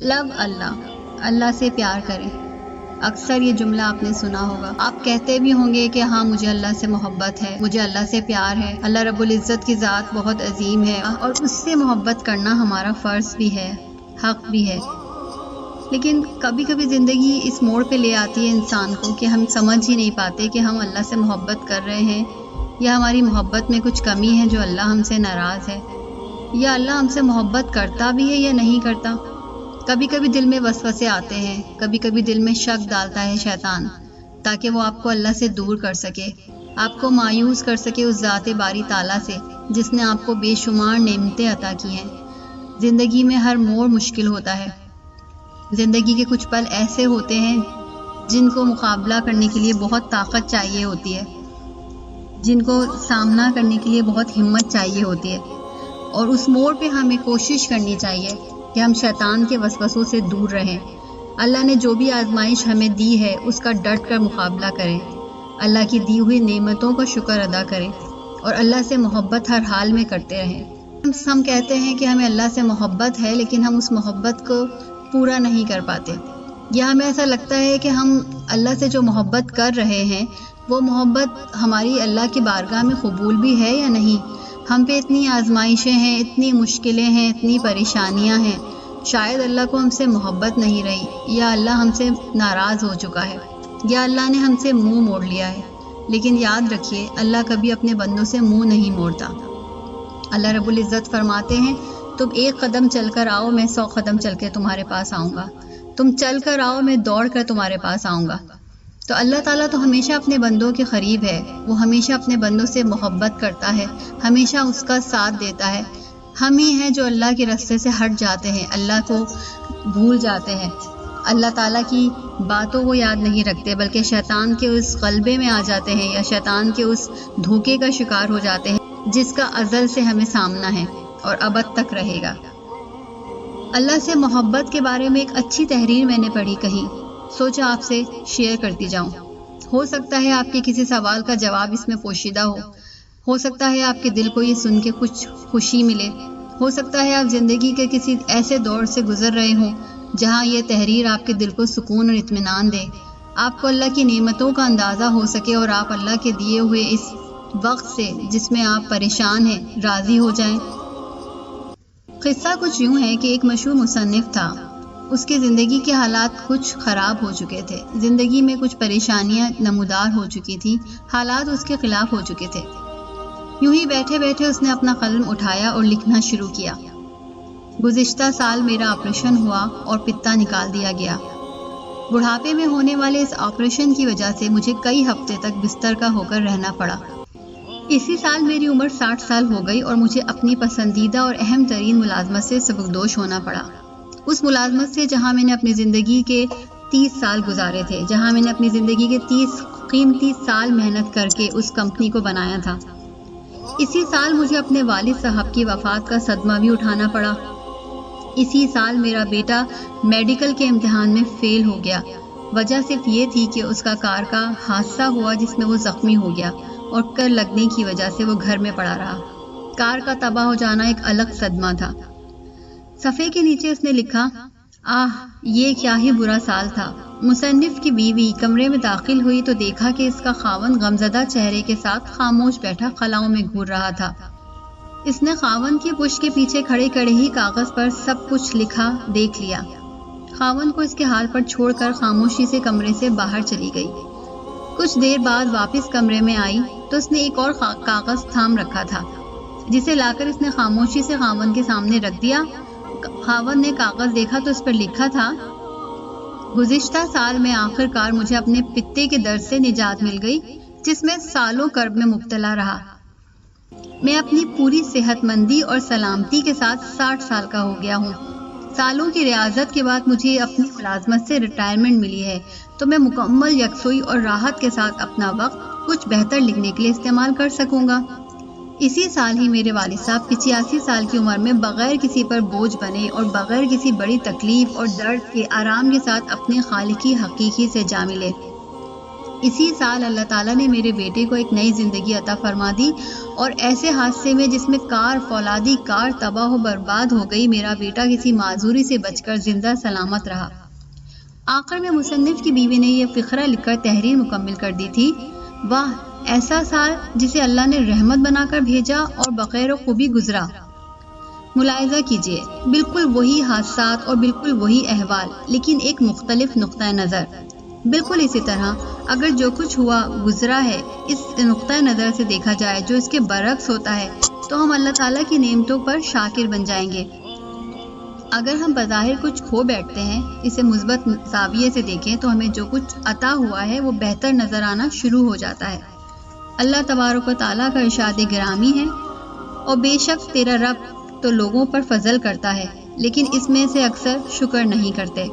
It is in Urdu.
لو اللہ، اللہ سے پیار کریں۔ اکثر یہ جملہ آپ نے سنا ہوگا۔ آپ کہتے بھی ہوں گے کہ ہاں مجھے اللہ سے محبت ہے، مجھے اللہ سے پیار ہے، اللہ رب العزت کی ذات بہت عظیم ہے اور اس سے محبت کرنا ہمارا فرض بھی ہے، حق بھی ہے۔ لیکن کبھی کبھی زندگی اس موڑ پہ لے آتی ہے انسان کو کہ ہم سمجھ ہی نہیں پاتے کہ ہم اللہ سے محبت کر رہے ہیں یا ہماری محبت میں کچھ کمی ہے جو اللہ ہم سے ناراض ہے، یا اللہ ہم سے محبت کرتا بھی ہے یا نہیں کرتا۔ کبھی کبھی دل میں وسوسے آتے ہیں، کبھی کبھی دل میں شک ڈالتا ہے شیطان تاکہ وہ آپ کو اللہ سے دور کر سکے، آپ کو مایوس کر سکے اس ذات باری تعالیٰ سے جس نے آپ کو بے شمار نعمتیں عطا کی ہیں۔ زندگی میں ہر موڑ مشکل ہوتا ہے، زندگی کے کچھ پل ایسے ہوتے ہیں جن کو مقابلہ کرنے کے لیے بہت طاقت چاہیے ہوتی ہے، جن کو سامنا کرنے کے لیے بہت ہمت چاہیے ہوتی ہے، اور اس موڑ پہ ہمیں کوشش کرنی چاہیے کہ ہم شیطان کے وسوسوں سے دور رہیں۔ اللہ نے جو بھی آزمائش ہمیں دی ہے اس کا ڈٹ کر مقابلہ کریں، اللہ کی دی ہوئی نعمتوں کا شکر ادا کریں اور اللہ سے محبت ہر حال میں کرتے رہیں۔ ہم کہتے ہیں کہ ہمیں اللہ سے محبت ہے لیکن ہم اس محبت کو پورا نہیں کر پاتے، یا ہمیں ایسا لگتا ہے کہ ہم اللہ سے جو محبت کر رہے ہیں وہ محبت ہماری اللہ کی بارگاہ میں قبول بھی ہے یا نہیں۔ ہم پہ اتنی آزمائشیں ہیں، اتنی مشکلیں ہیں، اتنی پریشانیاں ہیں، شاید اللہ کو ہم سے محبت نہیں رہی، یا اللہ ہم سے ناراض ہو چکا ہے، یا اللہ نے ہم سے منہ موڑ لیا ہے۔ لیکن یاد رکھیے اللہ کبھی اپنے بندوں سے منہ نہیں موڑتا۔ اللہ رب العزت فرماتے ہیں تم ایک قدم چل کر آؤ میں 100 قدم چل کے تمہارے پاس آؤں گا، تم چل کر آؤ میں دوڑ کر تمہارے پاس آؤں گا۔ تو اللہ تعالیٰ تو ہمیشہ اپنے بندوں کے قریب ہے، وہ ہمیشہ اپنے بندوں سے محبت کرتا ہے، ہمیشہ اس کا ساتھ دیتا ہے۔ ہم ہی ہیں جو اللہ کے راستے سے ہٹ جاتے ہیں، اللہ کو بھول جاتے ہیں، اللہ تعالیٰ کی باتوں کو یاد نہیں رکھتے، بلکہ شیطان کے اس غلبے میں آ جاتے ہیں یا شیطان کے اس دھوکے کا شکار ہو جاتے ہیں جس کا ازل سے ہمیں سامنا ہے اور ابد تک رہے گا۔ اللہ سے محبت کے بارے میں ایک اچھی تحریر میں نے پڑھی کہیں، سوچا آپ سے شیئر کرتی جاؤں۔ ہو سکتا ہے آپ کے کسی سوال کا جواب اس میں پوشیدہ ہو سکتا ہے آپ کے دل کو یہ سن کے کچھ خوشی ملے، ہو سکتا ہے آپ زندگی کے کسی ایسے دور سے گزر رہے ہوں جہاں یہ تحریر آپ کے دل کو سکون اور اطمینان دے، آپ کو اللہ کی نعمتوں کا اندازہ ہو سکے اور آپ اللہ کے دیے ہوئے اس وقت سے جس میں آپ پریشان ہیں راضی ہو جائیں۔ قصہ کچھ یوں ہے کہ ایک مشہور مصنف تھا، اس کی زندگی کے حالات کچھ خراب ہو چکے تھے، زندگی میں کچھ پریشانیاں نمودار ہو چکی تھی، حالات اس کے خلاف ہو چکے تھے۔ یوں ہی بیٹھے بیٹھے اس نے اپنا قلم اٹھایا اور لکھنا شروع کیا۔ گزشتہ سال میرا آپریشن ہوا اور پتا نکال دیا گیا۔ بڑھاپے میں ہونے والے اس آپریشن کی وجہ سے مجھے کئی ہفتے تک بستر کا ہو کر رہنا پڑا۔ اسی سال میری عمر 60 سال ہو گئی اور مجھے اپنی پسندیدہ اور اہم ترین ملازمت سے سبکدوش ہونا پڑا، اس ملازمت سے جہاں میں نے اپنی زندگی کے 30 سال گزارے تھے، جہاں میں نے اپنی زندگی کے 30 قیمتی سال محنت کر کے اس کمپنی کو بنایا تھا۔ اسی سال مجھے اپنے والد صاحب کی وفات کا صدمہ بھی اٹھانا پڑا۔ اسی سال میرا بیٹا میڈیکل کے امتحان میں فیل ہو گیا، وجہ صرف یہ تھی کہ اس کا کار کا حادثہ ہوا جس میں وہ زخمی ہو گیا اور ٹکر لگنے کی وجہ سے وہ گھر میں پڑا رہا۔ کار کا تباہ ہو جانا ایک الگ صدمہ تھا۔ صفحے کے نیچے اس نے لکھا، یہ کیا ہی برا سال تھا۔ مصنف کی بیوی کمرے میں داخل ہوئی تو دیکھا کہ اس کا خاوند غمزدہ چہرے کے ساتھ خاموش بیٹھا خلاؤں میں گھور رہا تھا۔ اس نے خاوند کی پشت کے پیچھے کھڑے کھڑے ہی کاغذ پر سب کچھ لکھا دیکھ لیا۔ خاوند کو اس کے حال پر چھوڑ کر خاموشی سے کمرے سے باہر چلی گئی۔ کچھ دیر بعد واپس کمرے میں آئی تو اس نے ایک اور کاغذ تھام رکھا تھا جسے لا کر اس نے خاموشی سے خاوند کے سامنے رکھ دیا۔ خاوند نے کاغذ دیکھا تو اس پر لکھا تھا، گزشتہ سال میں آخر کار مجھے اپنے پتے کے درد سے نجات مل گئی جس میں سالوں کرب میں مبتلا رہا۔ میں اپنی پوری صحت مندی اور سلامتی کے ساتھ 60 سال کا ہو گیا ہوں۔ سالوں کی ریاضت کے بعد مجھے اپنی ملازمت سے ریٹائرمنٹ ملی ہے تو میں مکمل یکسوئی اور راحت کے ساتھ اپنا وقت کچھ بہتر لکھنے کے لیے استعمال کر سکوں گا۔ اسی سال ہی میرے والد صاحب 85 سال کی عمر میں بغیر کسی پر بوجھ بنے اور بغیر کسی بڑی تکلیف اور درد کے آرام کے ساتھ اپنے خالقی حقیقی سے جا ملے۔ اسی سال اللہ تعالیٰ نے میرے بیٹے کو ایک نئی زندگی عطا فرما دی، اور ایسے حادثے میں جس میں کار فولادی کار تباہ و برباد ہو گئی، میرا بیٹا کسی معذوری سے بچ کر زندہ سلامت رہا۔ آخر میں مصنف کی بیوی نے یہ فقرہ لکھ کر تحریر مکمل کر دی تھی: واہ، ایسا سال جسے اللہ نے رحمت بنا کر بھیجا اور بخیر و خوبی گزرا۔ ملاحظہ کیجئے، بالکل وہی حادثات اور بالکل وہی احوال، لیکن ایک مختلف نقطۂ نظر۔ بالکل اسی طرح اگر جو کچھ ہوا گزرا ہے اس نقطۂ نظر سے دیکھا جائے جو اس کے برعکس ہوتا ہے، تو ہم اللہ تعالیٰ کی نعمتوں پر شاکر بن جائیں گے۔ اگر ہم بظاہر کچھ کھو بیٹھتے ہیں، اسے مثبت زاویے سے دیکھیں تو ہمیں جو کچھ عطا ہوا ہے وہ بہتر نظر آنا شروع ہو جاتا ہے۔ اللہ تبارک و تعالیٰ کا ارشاد گرامی ہے: اور بے شک تیرا رب تو لوگوں پر فضل کرتا ہے، لیکن اس میں سے اکثر شکر نہیں کرتے۔